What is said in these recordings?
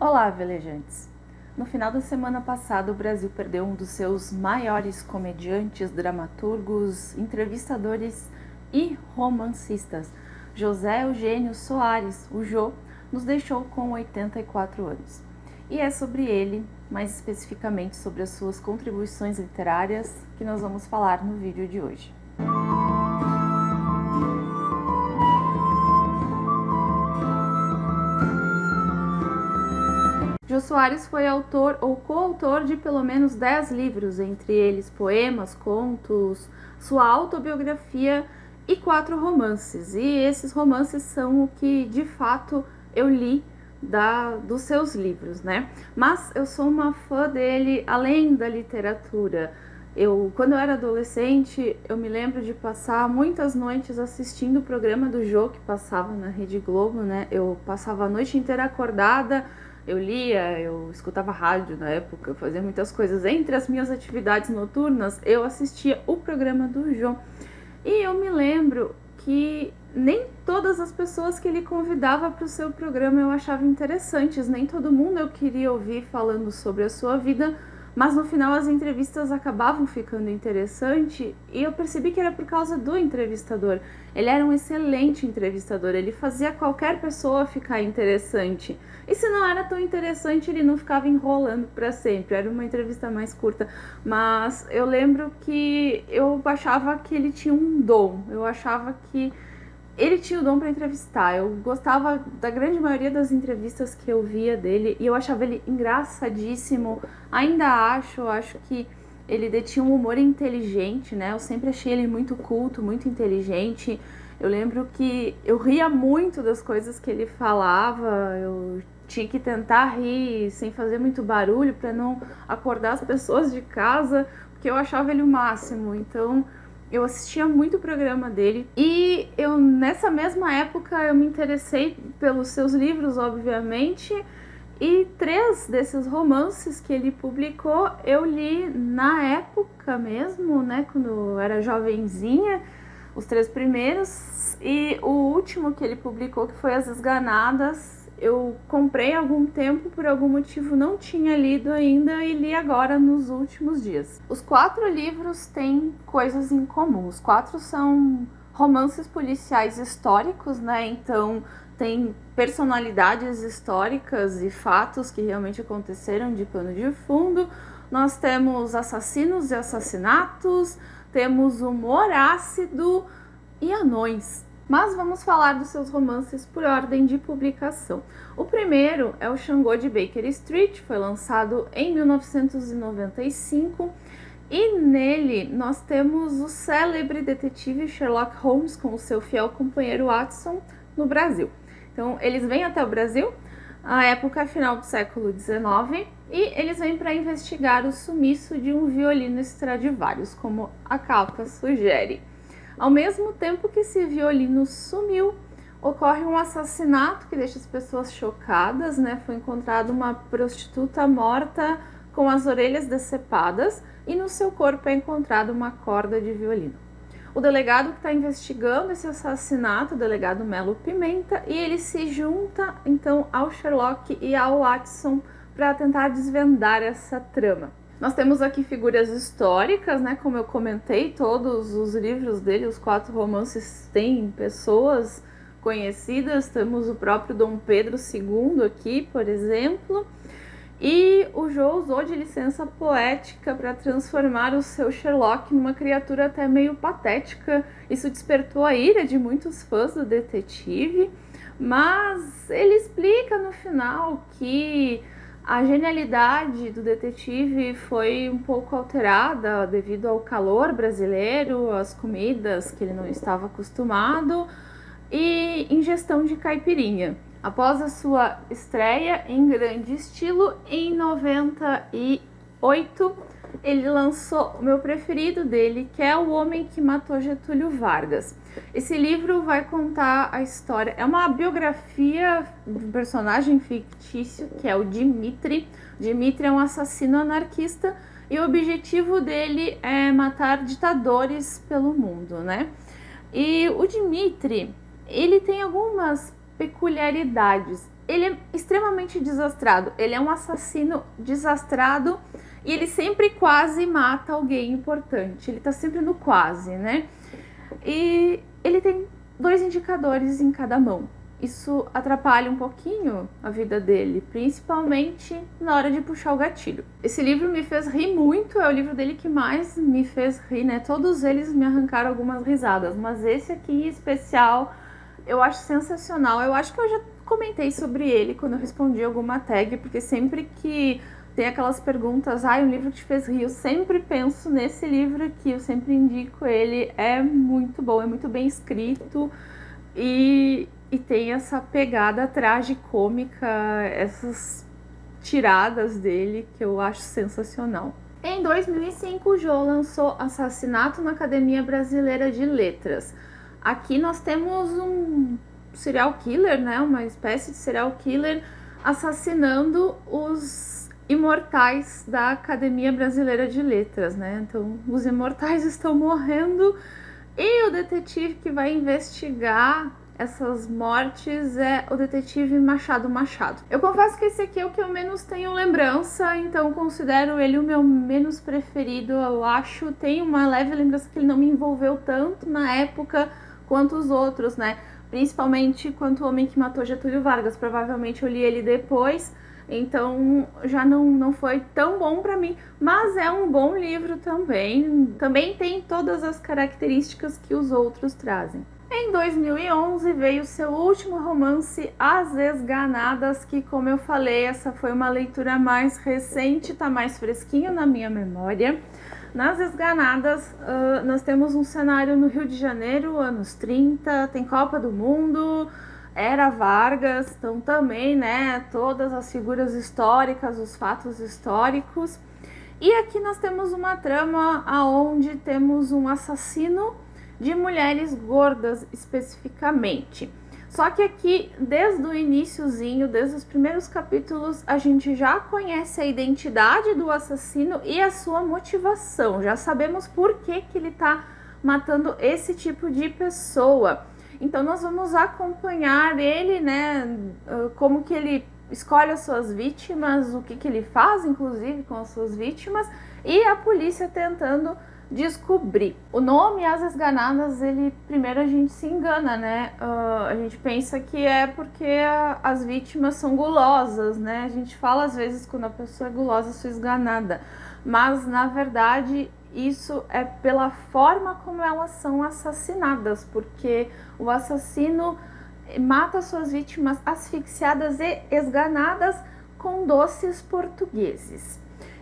Olá, velejantes! No final da semana passada, o Brasil perdeu um dos seus maiores comediantes, dramaturgos, entrevistadores e romancistas. José Eugênio Soares, o Jô, nos deixou com 84 anos. E é sobre ele, mais especificamente sobre as suas contribuições literárias, que nós vamos falar no vídeo de hoje. Jô Soares foi autor ou coautor de pelo menos 10 livros, entre eles poemas, contos, sua autobiografia e 4 romances. E esses romances são o que, de fato, eu li dos seus livros, né? Mas eu sou uma fã dele além da literatura. Quando eu era adolescente, eu me lembro de passar muitas noites assistindo o programa do Jô, que passava na Rede Globo, né? Eu passava a noite inteira acordada. Eu lia, eu escutava rádio na época, eu fazia muitas coisas. Entre as minhas atividades noturnas, eu assistia o programa do Jô. E eu me lembro que nem todas as pessoas que ele convidava para o seu programa eu achava interessantes, nem todo mundo eu queria ouvir falando sobre a sua vida, mas no final as entrevistas acabavam ficando interessantes e eu percebi que era por causa do entrevistador. Ele era um excelente entrevistador, ele fazia qualquer pessoa ficar interessante. E se não era tão interessante, ele não ficava enrolando para sempre, era uma entrevista mais curta. Mas eu lembro que eu achava que ele tinha um dom, eu achava que ele tinha o dom para entrevistar. Eu gostava da grande maioria das entrevistas que eu via dele e eu achava ele engraçadíssimo. Ainda acho que ele detinha um humor inteligente, né? Eu sempre achei ele muito culto, muito inteligente. Eu lembro que eu ria muito das coisas que ele falava, eu tinha que tentar rir sem fazer muito barulho para não acordar as pessoas de casa, porque eu achava ele o máximo. Então eu assistia muito o programa dele e eu nessa mesma época eu me interessei pelos seus livros, obviamente, e 3 desses romances que ele publicou eu li na época mesmo, né, quando eu era jovenzinha, os 3 primeiros, e o último que ele publicou, que foi As Esganadas, eu comprei há algum tempo, por algum motivo não tinha lido ainda e li agora nos últimos dias. Os 4 livros têm coisas em comum. Os 4 são romances policiais históricos, né? Então tem personalidades históricas e fatos que realmente aconteceram de pano de fundo. Nós temos assassinos e assassinatos, temos humor ácido e anões. Mas vamos falar dos seus romances por ordem de publicação. O primeiro é o Xangô de Baker Street, foi lançado em 1995 e nele nós temos o célebre detetive Sherlock Holmes com o seu fiel companheiro Watson no Brasil. Então eles vêm até o Brasil, a época é final do século XIX, e eles vêm para investigar o sumiço de um violino Stradivarius, como a capa sugere. Ao mesmo tempo que esse violino sumiu, ocorre um assassinato que deixa as pessoas chocadas, né? Foi encontrada uma prostituta morta com as orelhas decepadas e no seu corpo é encontrada uma corda de violino. O delegado que está investigando esse assassinato, o delegado Melo Pimenta, e ele se junta então ao Sherlock e ao Watson para tentar desvendar essa trama. Nós temos aqui figuras históricas, né? Como eu comentei, todos os livros dele, os 4 romances, têm pessoas conhecidas. Temos o próprio Dom Pedro II aqui, por exemplo. E o Jô usou de licença poética para transformar o seu Sherlock numa criatura até meio patética. Isso despertou a ira de muitos fãs do detetive, mas ele explica no final que a genialidade do detetive foi um pouco alterada devido ao calor brasileiro, às comidas que ele não estava acostumado e ingestão de caipirinha. Após a sua estreia em grande estilo, em 98, ele lançou o meu preferido dele, que é O Homem que Matou Getúlio Vargas. Esse livro vai contar a história, é uma biografia de um personagem fictício, que é o Dimitri. Dimitri é um assassino anarquista e o objetivo dele é matar ditadores pelo mundo, né? E o Dimitri, ele tem algumas peculiaridades. ele é extremamente desastrado. Ele é um assassino desastrado e ele sempre quase mata alguém importante. Ele tá sempre no quase, né? E ele tem 2 indicadores em cada mão. Isso atrapalha um pouquinho a vida dele, principalmente na hora de puxar o gatilho. Esse livro me fez rir muito, é o livro dele que mais me fez rir, né? Todos eles me arrancaram algumas risadas, mas esse aqui em especial eu acho sensacional. Eu acho que eu já comentei sobre ele quando eu respondi alguma tag, porque sempre que tem aquelas perguntas, um livro que te fez rir, eu sempre penso nesse livro aqui, eu sempre indico ele, é muito bom, é muito bem escrito e tem essa pegada tragicômica, essas tiradas dele que eu acho sensacional. Em 2005, o Jô lançou Assassinato na Academia Brasileira de Letras. Aqui nós temos um serial killer, né? Uma espécie de serial killer assassinando os imortais da Academia Brasileira de Letras, né? Então, os imortais estão morrendo e o detetive que vai investigar essas mortes é o detetive Machado Machado. Eu confesso que esse aqui é o que eu menos tenho lembrança, então considero ele o meu menos preferido. Eu acho, tem uma leve lembrança que ele não me envolveu tanto na época quanto os outros, né? Principalmente quanto O Homem que Matou Getúlio Vargas. Provavelmente eu li ele depois, então já não foi tão bom para mim, mas é um bom livro também. Também tem todas as características que os outros trazem. Em 2011 veio seu último romance, As Esganadas, que, como eu falei, essa foi uma leitura mais recente, tá mais fresquinho na minha memória. Nas Esganadas, nós temos um cenário no Rio de Janeiro, anos 30, tem Copa do Mundo, era Vargas, então também, né, todas as figuras históricas, os fatos históricos. E aqui nós temos uma trama onde temos um assassino de mulheres gordas especificamente. Só que aqui, desde o iniciozinho, desde os primeiros capítulos, a gente já conhece a identidade do assassino e a sua motivação. Já sabemos por que ele tá matando esse tipo de pessoa. Então nós vamos acompanhar ele, né, como que ele escolhe as suas vítimas, o que ele faz, inclusive, com as suas vítimas, e a polícia tentando descobrir. O nome As Esganadas, ele primeiro a gente se engana, né? A gente pensa que é porque as vítimas são gulosas, né? A gente fala às vezes quando a pessoa é gulosa, sou esganada, mas na verdade isso é pela forma como elas são assassinadas, porque o assassino mata suas vítimas asfixiadas e esganadas com doces portugueses.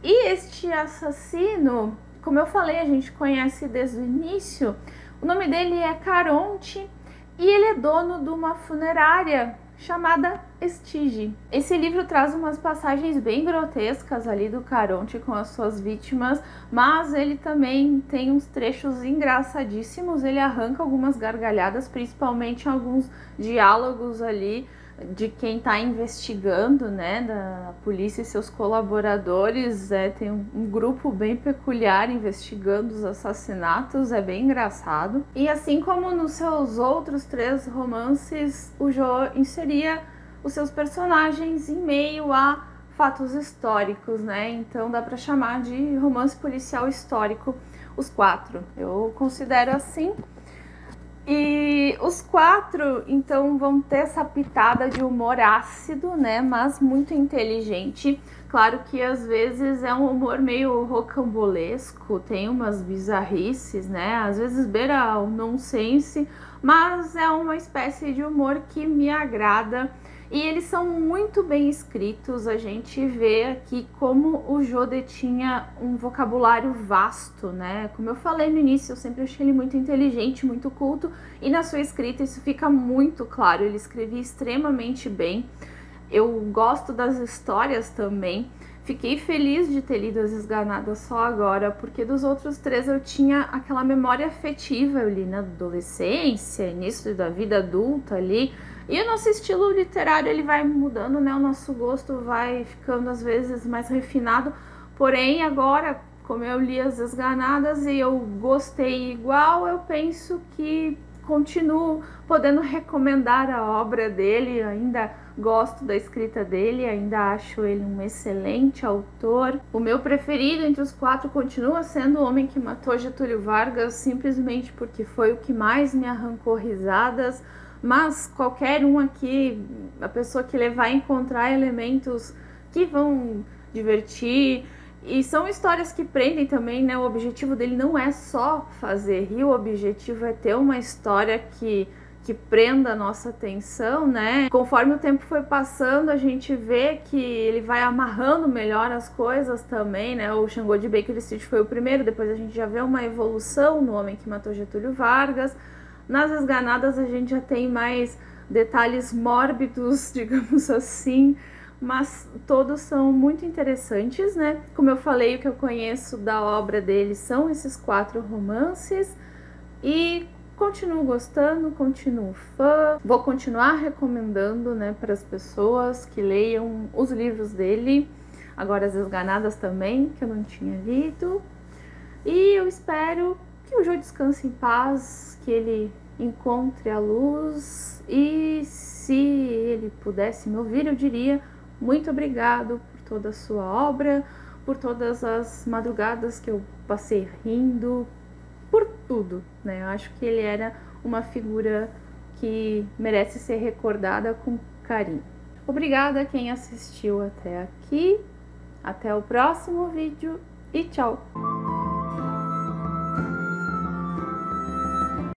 E este assassino, como eu falei, a gente conhece desde o início, o nome dele é Caronte e ele é dono de uma funerária chamada Estige. Esse livro traz umas passagens bem grotescas ali do Caronte com as suas vítimas, mas ele também tem uns trechos engraçadíssimos, ele arranca algumas gargalhadas, principalmente alguns diálogos ali de quem está investigando, né, da polícia e seus colaboradores. Tem um grupo bem peculiar investigando os assassinatos, é bem engraçado. E assim como nos seus outros 3 romances, o Jô inseria os seus personagens em meio a fatos históricos, né, então dá para chamar de romance policial histórico os 4, eu considero assim. E os 4, então, vão ter essa pitada de humor ácido, né, mas muito inteligente. Claro que às vezes é um humor meio rocambolesco, tem umas bizarrices, né, às vezes beira o nonsense, mas é uma espécie de humor que me agrada. E eles são muito bem escritos, a gente vê aqui como o Jô tinha um vocabulário vasto, né? Como eu falei no início, eu sempre achei ele muito inteligente, muito culto, e na sua escrita isso fica muito claro, ele escrevia extremamente bem. Eu gosto das histórias também. Fiquei feliz de ter lido As Esganadas só agora, porque dos outros 3 eu tinha aquela memória afetiva, eu li na adolescência, início da vida adulta ali. E o nosso estilo literário, ele vai mudando, né? O nosso gosto vai ficando às vezes mais refinado. Porém, agora, como eu li As Esganadas e eu gostei igual, eu penso que continuo podendo recomendar a obra dele, ainda gosto da escrita dele, ainda acho ele um excelente autor. O meu preferido entre os 4 continua sendo O Homem que Matou Getúlio Vargas, simplesmente porque foi o que mais me arrancou risadas, mas qualquer um aqui, a pessoa que ler vai encontrar elementos que vão divertir, e são histórias que prendem também, né? O objetivo dele não é só fazer rir, o objetivo é ter uma história que prenda a nossa atenção, né? Conforme o tempo foi passando, a gente vê que ele vai amarrando melhor as coisas também, né? O Xangô de Baker Street foi o primeiro, depois a gente já vê uma evolução no Homem que Matou Getúlio Vargas. Nas Esganadas a gente já tem mais detalhes mórbidos, digamos assim, mas todos são muito interessantes, né? Como eu falei, o que eu conheço da obra dele são esses 4 romances e continuo gostando, continuo fã, vou continuar recomendando, né, para as pessoas que leiam os livros dele, agora As Esganadas também, que eu não tinha lido, e eu espero que o Jô descanse em paz, que ele encontre a luz, e se ele pudesse me ouvir, eu diria muito obrigado por toda a sua obra, por todas as madrugadas que eu passei rindo, por tudo, né? Eu acho que ele era uma figura que merece ser recordada com carinho. Obrigada a quem assistiu até aqui, até o próximo vídeo e tchau!